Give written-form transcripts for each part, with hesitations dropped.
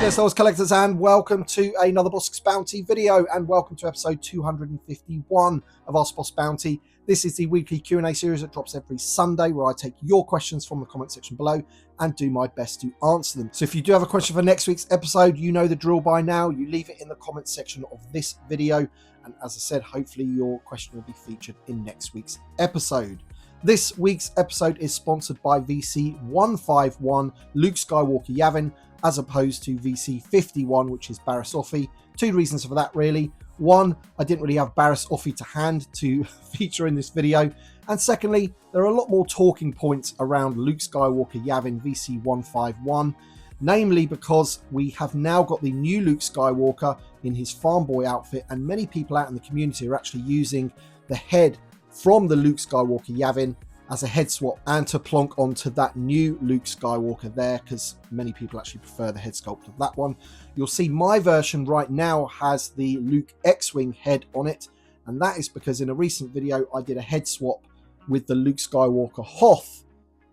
there, Star Wars collectors, and welcome to another Bossk's Bounty video, and welcome to episode 251 of our Bossk Bounty. This is the weekly Q&A series that drops every Sunday, where I take your questions from the comment section below and do my best to answer them. So if you do have a question for next week's episode, you know the drill by now. You leave it in the comment section of this video, and as I said, hopefully your question will be featured in next week's episode. This week's episode is sponsored by VC 151 Luke Skywalker Yavin, as opposed to VC 51, which is Barriss Offee. Two reasons for that, really. One, I didn't really have Barriss Offee to hand to feature in this video. And secondly, there are a lot more talking points around Luke Skywalker Yavin VC 151, namely because we have now got the new Luke Skywalker in his farm boy outfit, and many people out in the community are actually using the head from the Luke Skywalker Yavin as a head swap and to plonk onto that new Luke Skywalker there, because many people actually prefer the head sculpt of that one. You'll see my version right now has the Luke X-Wing head on it, and that is because in a recent video I did a head swap with the Luke Skywalker Hoth.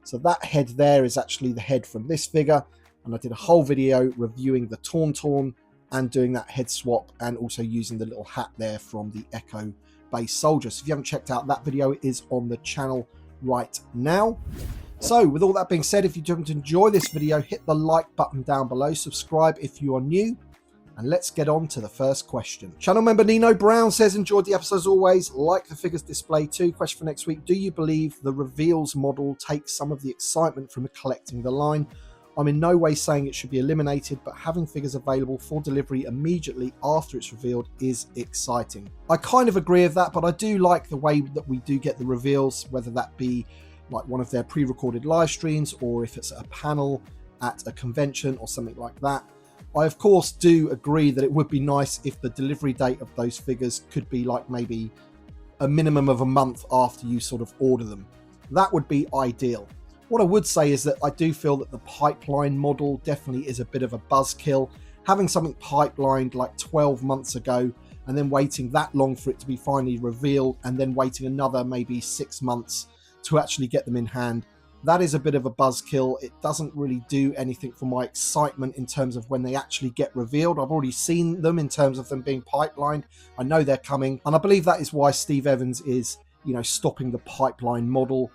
So that head there is actually the head from this figure, and I did a whole video reviewing the Tauntaun and doing that head swap, and also using the little hat there from the Echo base soldier. So if you haven't checked out that video, it is on the channel right now. So with all that being said, if you didn't enjoy this video, hit the like button down below, subscribe if you are new, and let's get on to the first question. Channel member Nino Brown says, enjoyed the episode as always, like the figures display too. Question for next week, do you believe the reveals model takes some of the excitement from collecting the line? I'm in no way saying it should be eliminated, but having figures available for delivery immediately after it's revealed is exciting. I kind of agree with that, but I do like the way that we do get the reveals, whether that be like one of their pre-recorded live streams, or if it's a panel at a convention or something like that. I of course do agree that it would be nice if the delivery date of those figures could be like maybe a minimum of a month after you sort of order them. That would be ideal. What I would say is that I do feel that the pipeline model definitely is a bit of a buzzkill. Having something pipelined like 12 months ago and then waiting that long for it to be finally revealed, and then waiting another maybe 6 months to actually get them in hand, that is a bit of a buzzkill. It doesn't really do anything for my excitement in terms of when they actually get revealed. I've already seen them in terms of them being pipelined. I know they're coming, and I believe that is why Steve Evans is, stopping the pipeline model.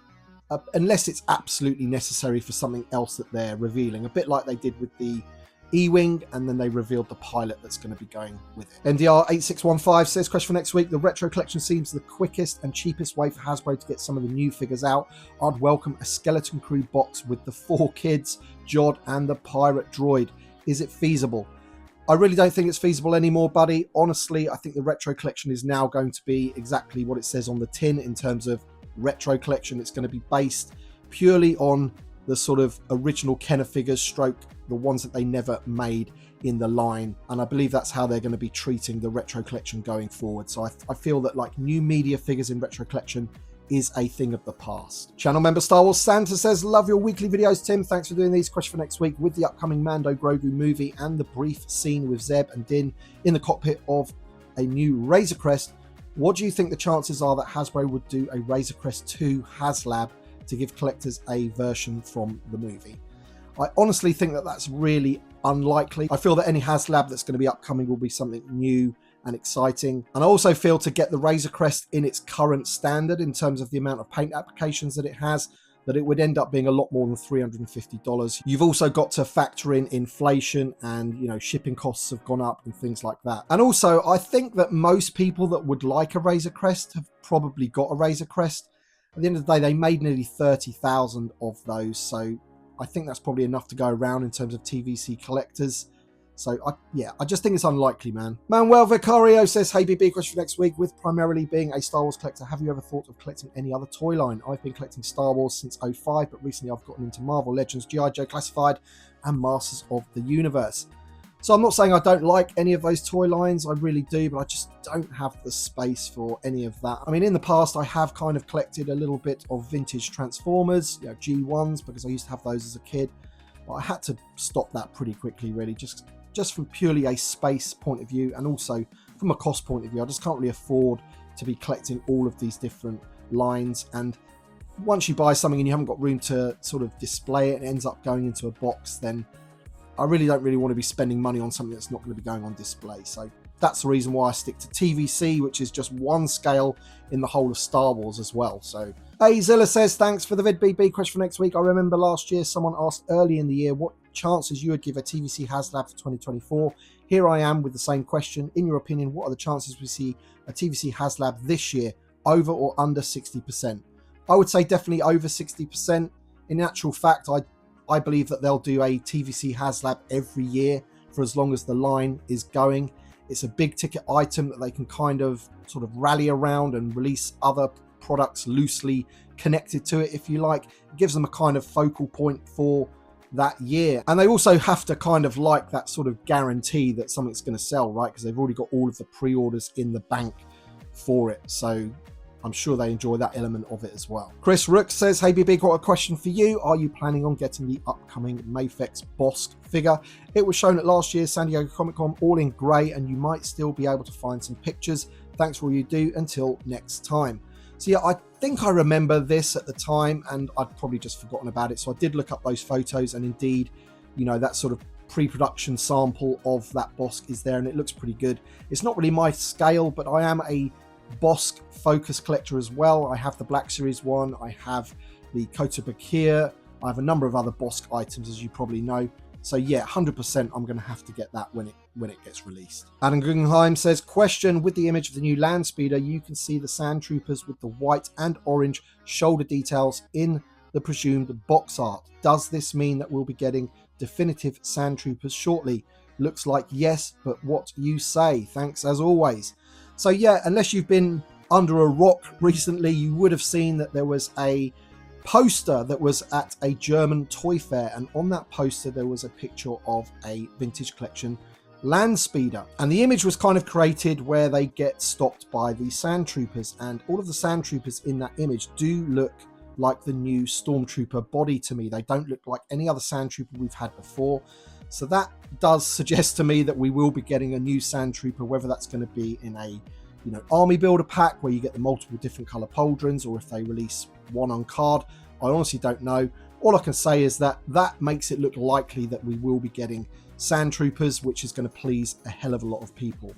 Unless it's absolutely necessary for something else that they're revealing, a bit like they did with the E-Wing, and then they revealed the pilot that's going to be going with it. NDR8615 says, question for next week, the retro collection seems the quickest and cheapest way for Hasbro to get some of the new figures out. I'd welcome a Skeleton Crew box with the 4 kids, Jod and the pirate droid. Is it feasible? I really don't think it's feasible anymore, buddy. Honestly, I think the retro collection is now going to be exactly what it says on the tin in terms of retro collection. It's going to be based purely on the sort of original Kenner figures, stroke the ones that they never made in the line, and I believe that's how they're going to be treating the retro collection going forward. So I feel that like new media figures in retro collection is a thing of the past. Channel member Star Wars Santa says, love your weekly videos, Tim. Thanks for doing these. Question for next week, with the upcoming Mando Grogu movie and the brief scene with Zeb and Din in the cockpit of a new Razor Crest, what do you think the chances are that Hasbro would do a Razor Crest 2 HasLab to give collectors a version from the movie? I honestly think that that's really unlikely. I feel that any HasLab that's going to be upcoming will be something new and exciting. And I also feel to get the Razor Crest in its current standard in terms of the amount of paint applications that it has, that it would end up being a lot more than $350. You've also got to factor in inflation, and shipping costs have gone up and things like that. And also, I think that most people that would like a Razor Crest have probably got a Razor Crest. At the end of the day, they made nearly 30,000 of those, so I think that's probably enough to go around in terms of TVC collectors. So I just think it's unlikely, man. Manuel Vicario says, hey BB, question for next week, with primarily being a Star Wars collector, have you ever thought of collecting any other toy line? I've been collecting Star Wars since 05, but recently I've gotten into Marvel Legends, G.I. Joe Classified, and Masters of the Universe. So I'm not saying I don't like any of those toy lines, I really do, but I just don't have the space for any of that. I mean, in the past, I have kind of collected a little bit of vintage Transformers, G1s, because I used to have those as a kid, but I had to stop that pretty quickly, really, just from purely a space point of view, and also from a cost point of view. I just can't really afford to be collecting all of these different lines, and once you buy something and you haven't got room to sort of display it and it ends up going into a box, then I really don't want to be spending money on something that's not going to be going on display. So that's the reason why I stick to TVC, which is just one scale in the whole of Star Wars as well. So Zilla says, thanks for the VidBB question for next week. I remember last year someone asked early in the year what chances you would give a TVC HasLab for 2024. Here I am with the same question. In your opinion, what are the chances we see a TVC HasLab this year, over or under 60%? I would say definitely over 60%. In actual fact, I believe that they'll do a TVC HasLab every year for as long as the line is going. It's a big ticket item that they can kind of sort of rally around and release other products loosely connected to it, if you like. It gives them a kind of focal point for that year. And they also have to kind of like that sort of guarantee that something's going to sell, right? Because they've already got all of the pre-orders in the bank for it. So I'm sure they enjoy that element of it as well. Chris Rook says, hey BB, got a question for you. Are you planning on getting the upcoming Mafex Bossk figure? It was shown at last year's San Diego Comic-Con all in grey, and you might still be able to find some pictures. Thanks for all you do. Until next time. So yeah, I think I remember this at the time, and I'd probably just forgotten about it. So I did look up those photos, and indeed, you know, that sort of pre-production sample of that Bossk is there, and it looks pretty good. It's not really my scale, but I am a Bossk focus collector as well. I have the Black Series 1, I have the Kota Bakir, I have a number of other Bossk items, as you probably know. So yeah, 100% I'm going to have to get that when it gets released. Adam Guggenheim says, question, with the image of the new Landspeeder, you can see the Sandtroopers with the white and orange shoulder details in the presumed box art. Does this mean that we'll be getting definitive Sandtroopers shortly? Looks like yes, but what you say? Thanks as always. So yeah, unless you've been under a rock recently, you would have seen that there was a poster that was at a German toy fair, and on that poster there was a picture of a vintage collection Landspeeder, and the image was kind of created where they get stopped by the Sandtroopers, and all of the Sandtroopers in that image do look like the new Stormtrooper body to me. They don't look like any other Sandtrooper we've had before. So that does suggest to me that we will be getting a new Sandtrooper, whether that's going to be in a, you know, army builder pack where you get the multiple different color pauldrons, or if they release one on card. I honestly don't know. All I can say is that that makes it look likely that we will be getting Sandtroopers, which is going to please a hell of a lot of people.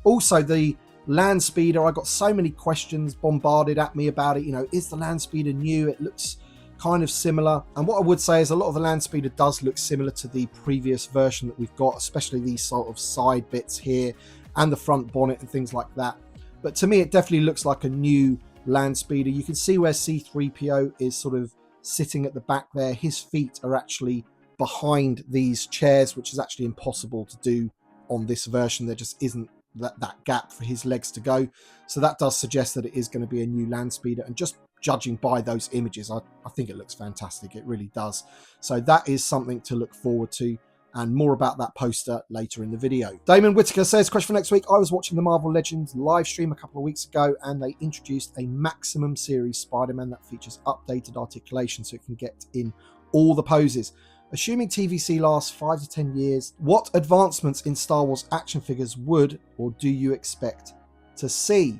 Also, the Landspeeder, I got so many questions bombarded at me about it. You know, is the Landspeeder new? It looks kind of similar, and what I would say is a lot of the Landspeeder does look similar to the previous version that we've got, especially these sort of side bits here and the front bonnet and things like that. But to me, it definitely looks like a new Landspeeder. You can see where C-3PO is sort of sitting at the back there. His feet are actually behind these chairs, which is actually impossible to do on this version. There just isn't that gap for his legs to go. So that does suggest that it is going to be a new Landspeeder, and just judging by those images, I think it looks fantastic. It really does. So that is something to look forward to, and more about that poster later in the video. Damon Whitaker says, question for next week. I was watching the Marvel Legends live stream a couple of weeks ago, and they introduced a Maximum Series Spider-Man that features updated articulation so it can get in all the poses. Assuming TVC lasts 5 to 10 years, what advancements in Star Wars action figures would or do you expect to see?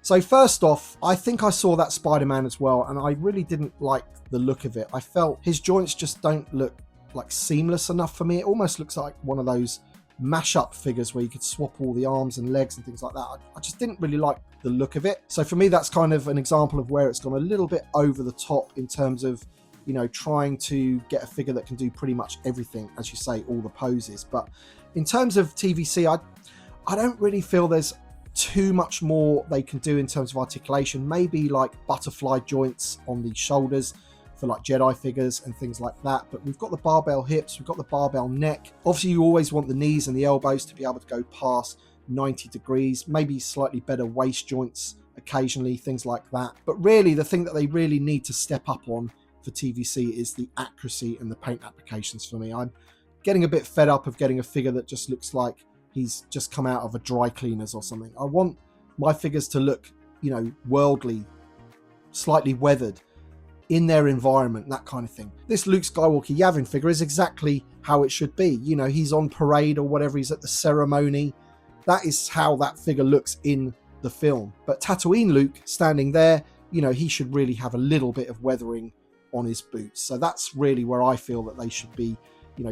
So first off, I think I saw that Spider-Man as well, and I really didn't like the look of it. I felt his joints just don't look like seamless enough for me. It almost looks like one of those mash-up figures where you could swap all the arms and legs and things like that. I just didn't really like the look of it. So for me, that's kind of an example of where it's gone a little bit over the top in terms of, you know, trying to get a figure that can do pretty much everything, as you say, all the poses. But in terms of TVC, I don't really feel there's too much more they can do in terms of articulation. Maybe like butterfly joints on the shoulders for like Jedi figures and things like that. But we've got the barbell hips, we've got the barbell neck. Obviously, you always want the knees and the elbows to be able to go past 90 degrees, maybe slightly better waist joints occasionally, things like that. But really, the thing that they really need to step up on for TVC is the accuracy and the paint applications for me. I'm getting a bit fed up of getting a figure that just looks like he's just come out of a dry cleaners or something. I want my figures to look, you know, worldly, slightly weathered in their environment, that kind of thing. This Luke Skywalker Yavin figure is exactly how it should be. You know, he's on parade or whatever, he's at the ceremony. That is how that figure looks in the film. But Tatooine Luke standing there, you know, he should really have a little bit of weathering on his boots. So that's really where I feel that they should be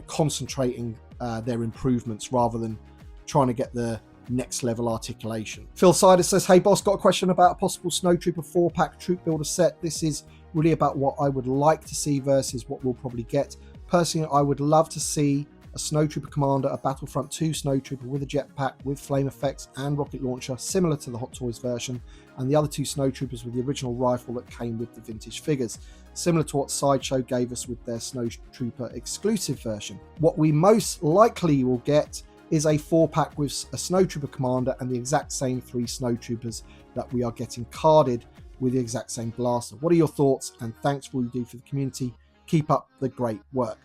concentrating their improvements rather than trying to get the next level articulation. Phil Siders says, hey Bossk, got a question about a possible Snowtrooper 4-pack troop builder set. This is really about what I would like to see versus what we'll probably get. Personally, I would love to see a Snowtrooper commander, a Battlefront 2 Snowtrooper with a jetpack, with flame effects and rocket launcher, similar to the Hot Toys version, and the other 2 Snowtroopers with the original rifle that came with the vintage figures, similar to what Sideshow gave us with their Snowtrooper exclusive version. What we most likely will get is a 4-pack with a Snowtrooper commander and the exact same 3 Snowtroopers that we are getting carded with the exact same blaster. What are your thoughts? And thanks for all you do for the community. Keep up the great work.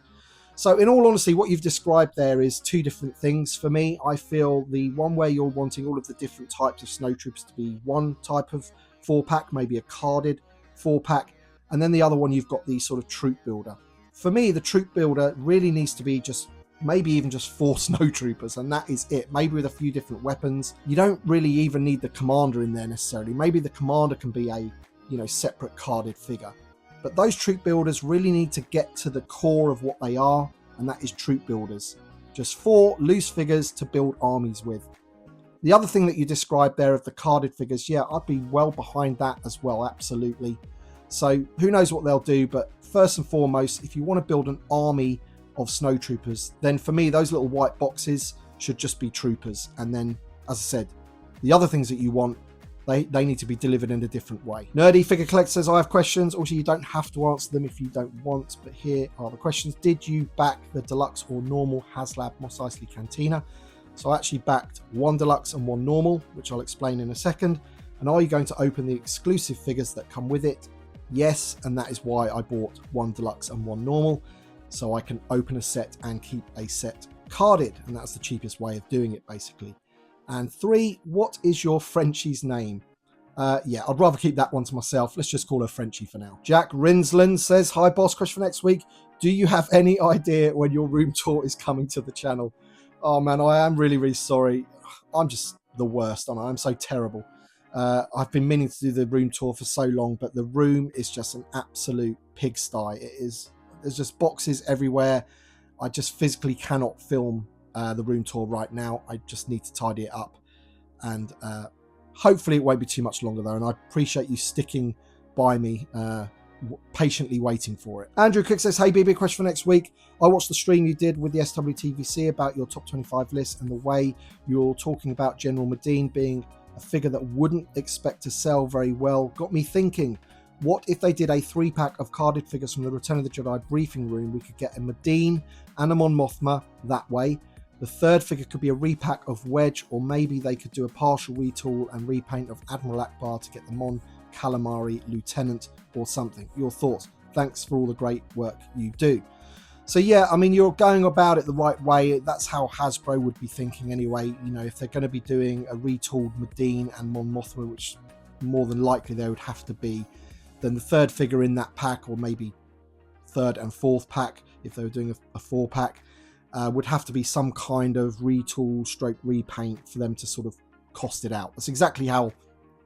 So in all honesty, what you've described there is 2 different things for me. I feel the one where you're wanting all of the different types of Snowtroopers to be one type of 4-pack, maybe a carded 4-pack, and then the other one you've got the sort of troop builder. For me, the troop builder really needs to be maybe even just 4 Snowtroopers, and that is it. Maybe with a few different weapons. You don't really even need the commander in there necessarily. Maybe the commander can be a separate carded figure. But those troop builders really need to get to the core of what they are, and that is troop builders. Just 4 loose figures to build armies with. The other thing that you described there of the carded figures, yeah, I'd be well behind that as well, absolutely. So who knows what they'll do, but first and foremost, if you want to build an army of Snowtroopers, then for me those little white boxes should just be troopers, and then, as I said, the other things that you want, they need to be delivered in a different way. Nerdy Figure Collect says, I have questions. Also, you don't have to answer them if you don't want, but here are the questions. Did you back the deluxe or normal HasLab Mos Eisley Cantina? So I actually backed 1 deluxe and 1 normal, which I'll explain in a second. And are you going to open the exclusive figures that come with it? Yes, and that is why I bought 1 deluxe and 1 normal, so I can open a set and keep a set carded, and that's the cheapest way of doing it basically. And 3, what is your Frenchie's name? Yeah, I'd rather keep that one to myself. Let's just call her Frenchie for now. Jack Rinsland says, hi Bossk, question for next week. Do you have any idea when your room tour is coming to the channel? Oh man, I am really, really sorry. I'm just the worst, aren't I? I'm so terrible. I've been meaning to do the room tour for so long, but the room is just an absolute pigsty. There's just boxes everywhere. I just physically cannot film the room tour right now. I just need to tidy it up, and hopefully it won't be too much longer though, and I appreciate you sticking by me, patiently waiting for it. Andrew Cook says, hey BB, question for next week. I watched the stream you did with the SWTVC about your top 25 list, and the way you're talking about General Medine being a figure that wouldn't expect to sell very well got me thinking, what if they did a 3-pack of carded figures from the Return of the Jedi briefing room? We could get a Medine and a Mon Mothma that way. The 3rd figure could be a repack of Wedge, or maybe they could do a partial retool and repaint of Admiral Akbar to get the Mon Calamari Lieutenant or something. Your thoughts? Thanks for all the great work you do. So yeah, I mean, you're going about it the right way. That's how Hasbro would be thinking anyway. If they're going to be doing a retooled Medine and Mon Mothma, which more than likely they would have to be, then the 3rd figure in that pack, or maybe 3rd and 4th pack, if they were doing a 4-pack, would have to be some kind of retool stroke repaint for them to sort of cost it out. That's exactly how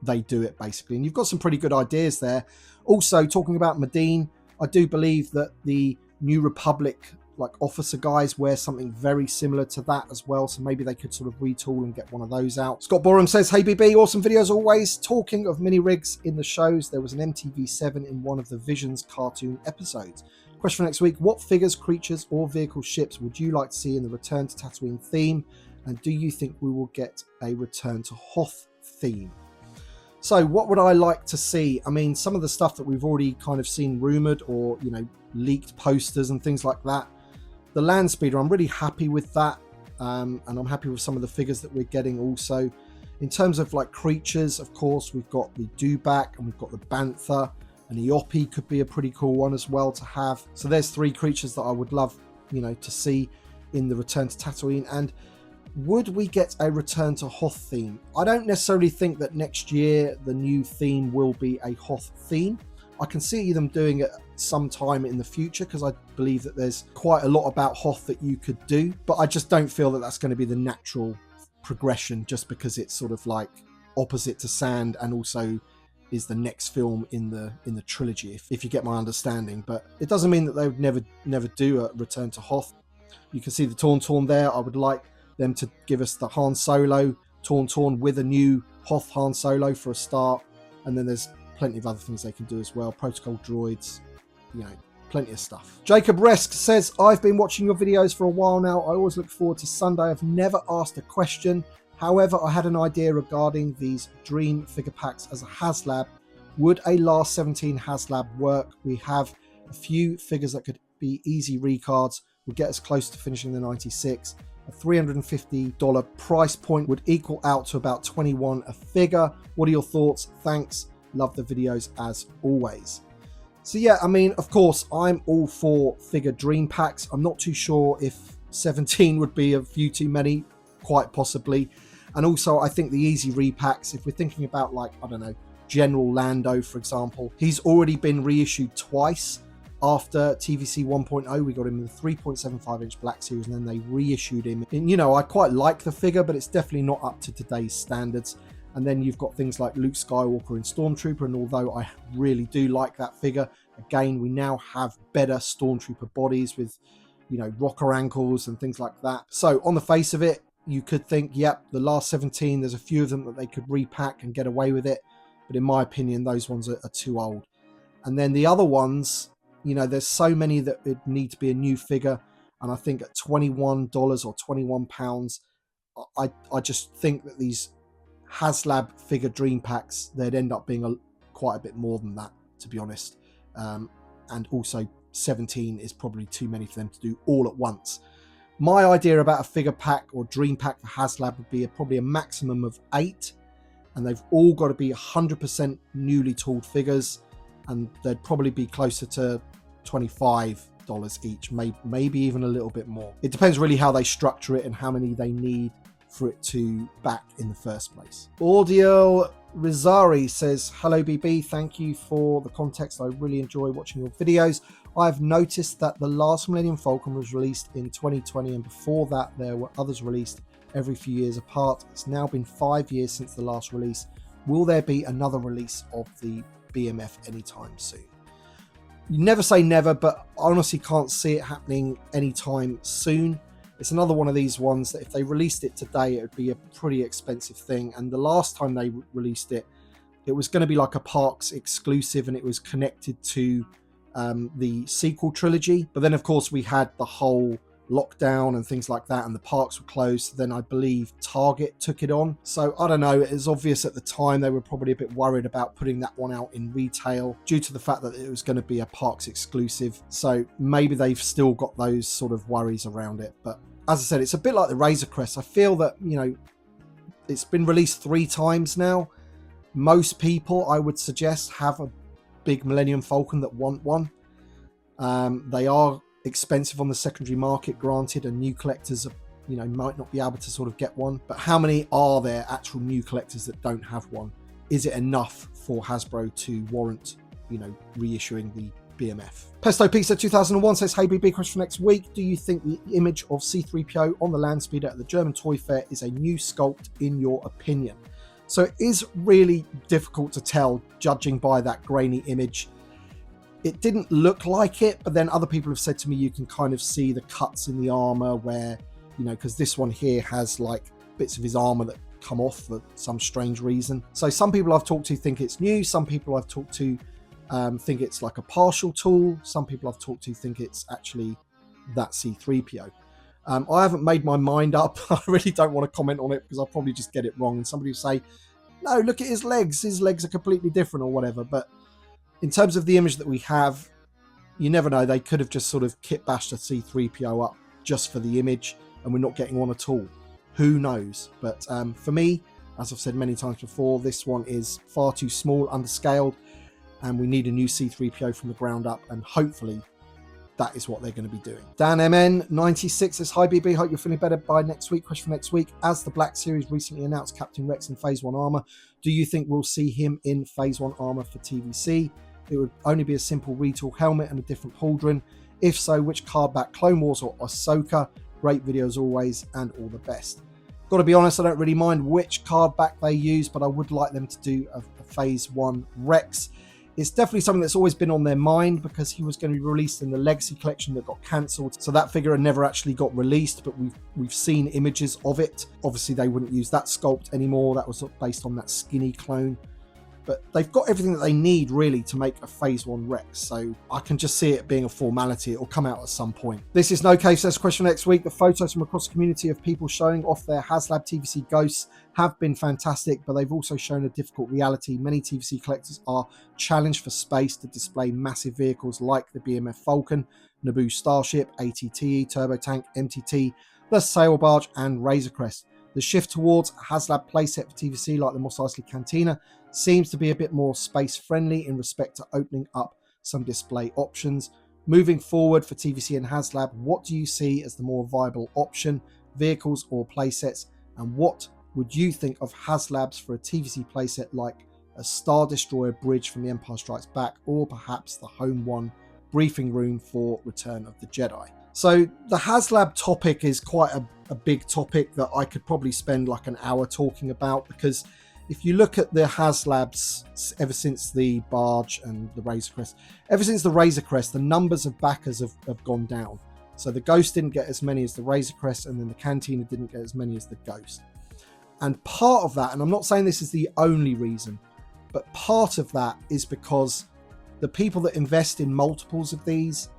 they do it basically, and you've got some pretty good ideas there. Also, talking about Medine, I do believe that the New Republic officer guys wear something very similar to that as well, so maybe they could sort of retool and get one of those out. Scott Borum says, hey BB, awesome videos always. Talking of mini rigs in the shows, there was an MTV7 in one of the Visions cartoon episodes. Question for next week, what figures, creatures or vehicle ships would you like to see in the Return to Tatooine theme, and do you think we will get a Return to Hoth theme? So what would I like to see? I mean, some of the stuff that we've already kind of seen rumored, or leaked posters and things like that. The Landspeeder, I'm really happy with that, and I'm happy with some of the figures that we're getting also. In terms of creatures, of course, we've got the Dewback and we've got the Bantha, and Eope could be a pretty cool one as well to have. So there's 3 creatures that I would love, to see in the Return to Tatooine. And would we get a Return to Hoth theme? I don't necessarily think that next year the new theme will be a Hoth theme. I can see them doing it sometime in the future, because I believe that there's quite a lot about Hoth that you could do, but I just don't feel that that's going to be the natural progression, just because it's sort of opposite to Sand, and also is the next film in the trilogy, if you get my understanding. But it doesn't mean that they would never do a Return to Hoth. You can see the Tauntaun there. I would like them to give us the Han Solo Tauntaun with a new Hoth Han Solo for a start. And then there's plenty of other things they can do as well. Protocol droids, you know, plenty of stuff. Jacob Resk says, I've been watching your videos for a while now. I always look forward to Sunday. I've never asked a question. However, I had an idea regarding these Dream figure packs as a HasLab. Would a last 17 HasLab work? We have a few figures that could be easy recards, would get us close to finishing the 96. A $350 price point would equal out to about 21 a figure. What are your thoughts? Thanks. Love the videos as always. So yeah, I mean, of course, I'm all for figure Dream packs. I'm not too sure if 17 would be a few too many, quite possibly. And also, I think the easy repacks, if we're thinking about, like, I don't know, General Lando, for example, he's already been reissued twice. After TVC 1.0, we got him in the 3.75-inch Black Series, and then they reissued him. And, you know, I quite like the figure, but it's definitely not up to today's standards. And then you've got things like Luke Skywalker in Stormtrooper, and although I really do like that figure, again, we now have better Stormtrooper bodies with, you know, rocker ankles and things like that. So on the face of it, you could think, yep, the last 17, there's a few of them that they could repack and get away with it. But in my opinion, those ones are too old. And then the other ones, you know, there's so many that it need to be a new figure. And I think at $21 or £21, I just think that these HasLab figure Dream packs, they'd end up being quite a bit more than that, to be honest. And also 17 is probably too many for them to do all at once. My idea about a figure pack or Dream pack for HasLab would be probably a maximum of 8. And they've all got to be 100% newly tooled figures. And they'd probably be closer to $25 each, maybe even a little bit more. It depends really how they structure it and how many they need for it to back in the first place. Audio Rizari says, hello BB, thank you for the context. I really enjoy watching your videos. I've noticed that the last Millennium Falcon was released in 2020, and before that there were others released every few years apart. It's now been 5 years since the last release. Will there be another release of the BMF anytime soon? You never say never, but I honestly can't see it happening anytime soon. It's another one of these ones that if they released it today, it would be a pretty expensive thing. And the last time they released it, it was going to be like a Parks exclusive, and it was connected to the sequel trilogy. But then, of course, we had the whole lockdown and things like that, and the parks were closed. Then I believe Target took it on. So I don't know, it was obvious at the time they were probably a bit worried about putting that one out in retail due to the fact that it was going to be a parks exclusive. So maybe they've still got those sort of worries around it. But as I said, it's a bit like the Razor Crest. I feel that, you know, it's been released 3 times now. Most people, I would suggest, have a big Millennium Falcon that want one. They are expensive on the secondary market, granted, and new collectors, you know, might not be able to sort of get one. But how many are there actual new collectors that don't have one? Is it enough for Hasbro to warrant, you know, reissuing the BMF? Pesto Pizza 2001 says, hey BB, question for next week. Do you think the image of C-3PO on the Landspeeder at the German Toy Fair is a new sculpt in your opinion? So it is really difficult to tell judging by that grainy image. It didn't look like it, but then other people have said to me you can kind of see the cuts in the armor where, you know, because this one here has like bits of his armor that come off for some strange reason. So some people I've talked to think it's new. Some people I've talked to think it's like a partial tool. Some people I've talked to think it's actually that C-3PO. I haven't made my mind up. I really don't want to comment on it because I'll probably just get it wrong. And somebody will say, no, look at his legs. His legs are completely different or whatever. But in terms of the image that we have, you never know. They could have just sort of kit bashed a C-3PO up just for the image and we're not getting one at all. Who knows? But for me, as I've said many times before, this one is far too small, underscaled, and we need a new C-3PO from the ground up, and hopefully that is what they're going to be doing. Dan MN96 says, hi BB, hope you're feeling better by next week. Question for next week. As the Black Series recently announced Captain Rex in Phase 1 armor, do you think we'll see him in Phase 1 armor for TVC? It would only be a simple retool helmet and a different pauldron. If so, which card back, Clone Wars or Ahsoka? Great video as always, and all the best. Got to be honest, I don't really mind which card back they use, but I would like them to do a Phase 1 Rex. It's definitely something that's always been on their mind because he was going to be released in the Legacy Collection that got cancelled. So that figure never actually got released, but we've seen images of it. Obviously, they wouldn't use that sculpt anymore. That was based on that skinny clone. But they've got everything that they need, really, to make a Phase 1 Rex. So I can just see it being a formality. It will come out at some point. This is No Cave Says question next week. The photos from across the community of people showing off their HasLab TVC ghosts have been fantastic, but they've also shown a difficult reality. Many TVC collectors are challenged for space to display massive vehicles like the BMF Falcon, Naboo Starship, ATTE, Turbo Tank, MTT, the Sail Barge, and Razor Crest. The shift towards a HasLab playset for TVC like the Mos Eisley Cantina seems to be a bit more space friendly in respect to opening up some display options. Moving forward for TVC and HasLab, what do you see as the more viable option, vehicles or playsets? And what would you think of HasLabs for a TVC playset like a Star Destroyer bridge from The Empire Strikes Back, or perhaps the Home One briefing room for Return of the Jedi? So the HasLab topic is quite a big topic that I could probably spend like an hour talking about, because if you look at the HasLabs ever since the Barge and the Razor Crest, ever since the Razor Crest, the numbers of backers have gone down. So the Ghost didn't get as many as the Razor Crest, and then the Cantina didn't get as many as the Ghost. And part of that, and I'm not saying this is the only reason, but part of that is because the people that invest in multiples of these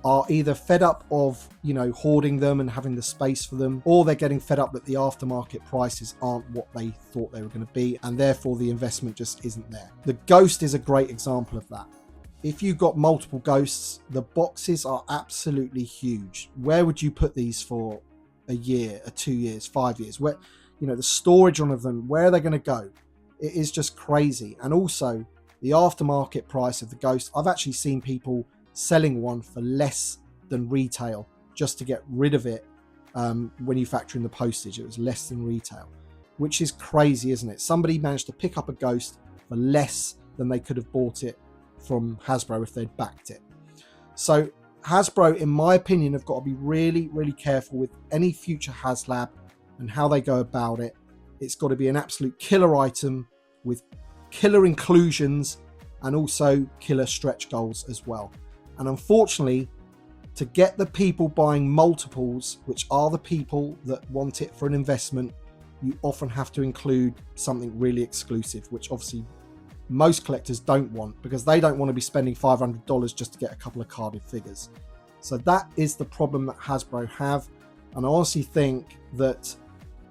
are either fed up of, you know, hoarding them and having the space for them, or they're getting fed up that the aftermarket prices aren't what they thought they were going to be, and therefore the investment just isn't there. The Ghost is a great example of that. If you've got multiple Ghosts, the boxes are absolutely huge. Where would you put these for a year, 2 years, 5 years? Where, you know, the storage on of them, where are they going to go? It is just crazy. And also the aftermarket price of the Ghost, I've actually seen people selling one for less than retail just to get rid of it. When you factor in the postage, it was less than retail, which is crazy, isn't it? Somebody managed to pick up a Ghost for less than they could have bought it from Hasbro if they'd backed it. So Hasbro, in my opinion, have got to be really, really careful with any future HasLab and how they go about it. It's got to be an absolute killer item with killer inclusions and also killer stretch goals as well. And unfortunately, to get the people buying multiples, which are the people that want it for an investment, you often have to include something really exclusive, which obviously most collectors don't want, because they don't want to be spending $500 just to get a couple of carded figures. So that is the problem that Hasbro have. And I honestly think that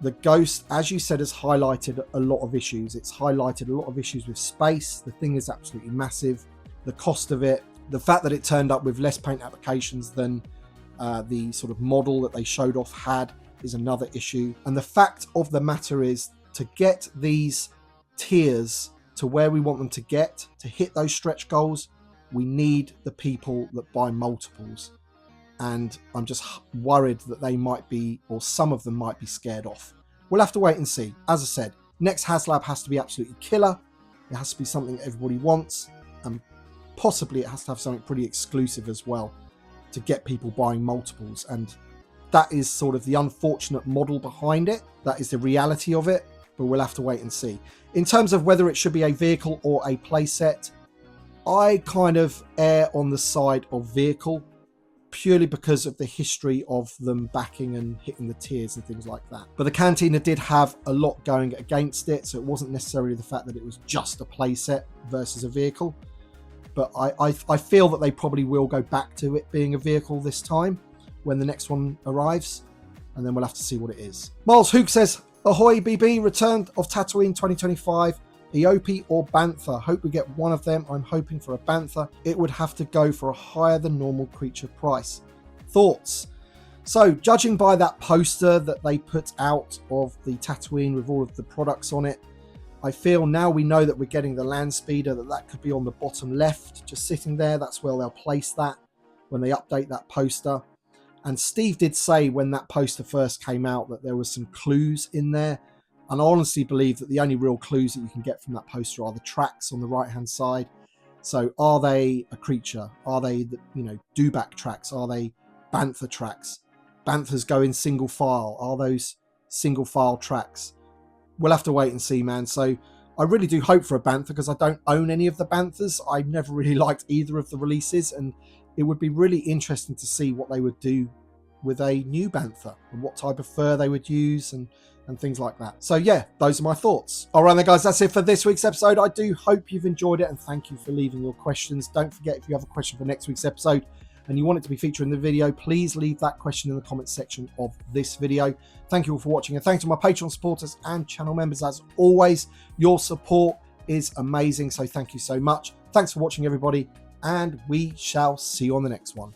the Ghost, as you said, has highlighted a lot of issues. It's highlighted a lot of issues with space. The thing is absolutely massive. The cost of it, the fact that it turned up with less paint applications than the sort of model that they showed off had is another issue. And the fact of the matter is, to get these tiers to where we want them to get, to hit those stretch goals, we need the people that buy multiples. And I'm just worried that they might be, or some of them might be, scared off. We'll have to wait and see. As I said, next HasLab has to be absolutely killer. It has to be something everybody wants, and possibly it has to have something pretty exclusive as well to get people buying multiples. And that is sort of the unfortunate model behind it. That is the reality of it, but we'll have to wait and see. In terms of whether it should be a vehicle or a playset, I kind of err on the side of vehicle, purely because of the history of them backing and hitting the tiers and things like that. But the Cantina did have a lot going against it, so it wasn't necessarily the fact that it was just a playset versus a vehicle. But I feel that they probably will go back to it being a vehicle this time when the next one arrives, and then we'll have to see what it is. Miles Hook says, ahoy BB, Return of Tatooine 2025, Eope or Bantha? Hope we get one of them. I'm hoping for a Bantha. It would have to go for a higher than normal creature price. Thoughts? So, judging by that poster that they put out of the Tatooine with all of the products on it, I feel now we know that we're getting the Landspeeder, that could be on the bottom left, just sitting there. That's where they'll place that when they update that poster. And Steve did say when that poster first came out that there was some clues in there. And I honestly believe that the only real clues that you can get from that poster are the tracks on the right-hand side. So are they a creature? Are they, dewback tracks? Are they Bantha tracks? Banthas go in single file. Are those single file tracks? We'll have to wait and see, man. So I really do hope for a Bantha because I don't own any of the Banthas. I never really liked either of the releases, and it would be really interesting to see what they would do with a new Bantha and what type of fur they would use and things like that. So yeah, those are my thoughts. All right then guys, that's it for this week's episode. I do hope you've enjoyed it, and thank you for leaving your questions. Don't forget, if you have a question for next week's episode and you want it to be featured in the video, please leave that question in the comments section of this video. Thank you all for watching, and thanks to my Patreon supporters and channel members. As always, your support is amazing, so thank you so much. Thanks for watching everybody, and we shall see you on the next one.